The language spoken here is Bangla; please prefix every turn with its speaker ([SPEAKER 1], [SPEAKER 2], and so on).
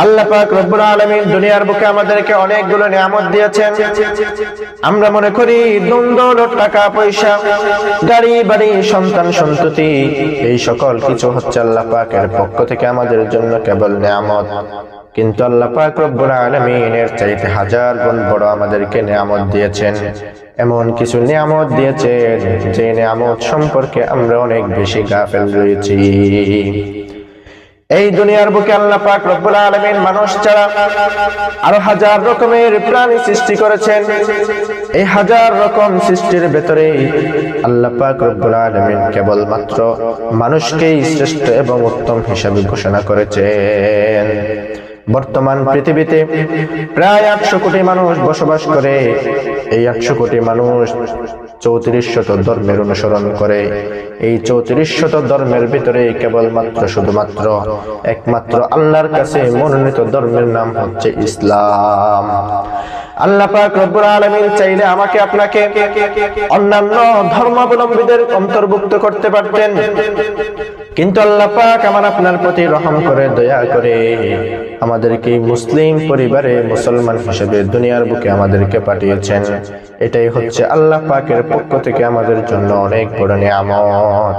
[SPEAKER 1] আল্লাহ পাক রব্বুল আলামিন দুনিয়ার বুকে আমাদেরকে অনেকগুলো নিয়ামত দিয়েছেন। আমরা মনে করি ধন দৌলত, টাকা পয়সা, গাড়ি বাড়ি, সন্তান সন্ততি, এই সকল কিছু হচ্ছে আল্লাহ পাকের পক্ষ থেকে আমাদের জন্য কেবল নিয়ামত। কিন্তু আল্লাহ পাক রব্বুল আলামিন এর চাইতে হাজার গুণ বড় আমাদেরকে নিয়ামত দিয়েছেন। এমন কিছু নিয়ামত দিয়েছেন যে নিয়ামত সম্পর্কে আমরা অনেক বেশি গাফেল রয়েছি। এই দুনিয়ার বুকে আল্লাহ পাক রব্বুল আলামিন মানুষ ছাড়া আরো হাজার রকমের প্রাণী সৃষ্টি করেছেন। এই হাজার রকম সৃষ্টির ভেতরে আল্লাহ পাক রব্বুল আলামিন কেবলমাত্র মানুষকেই শ্রেষ্ঠ এবং উত্তম হিসাবে ঘোষণা করেছেন। বর্তমান পৃথিবীতে প্রায় 800 কোটি মানুষ বসবাস করে। এই 800 কোটি মানুষ 3400 ধর্মের অনুসরণ করে। এই 3400 ধর্মের ভিতরে কেবলমাত্র শুধুমাত্র একমাত্র আল্লাহর কাছে মনোনীত ধর্মের নাম হচ্ছে ইসলাম। আল্লাহ পাক রব্বুল আলামিন চাইলে আমাকে আপনাকে অন্যান্য ধর্মাবলম্বীদের অন্তর্ভুক্ত করতে পারতেন, কিন্তু আল্লাহ পাক আমার আপনার প্রতি রহম করে দয়া করে আমাদেরকে মুসলিম পরিবারে মুসলমান হিসেবে দুনিয়ার বুকে আমাদেরকে পাঠিয়েছেন। এটাই হচ্ছে আল্লাহ পাকের পক্ষ থেকে আমাদের জন্য অনেক বড় নিয়ামত।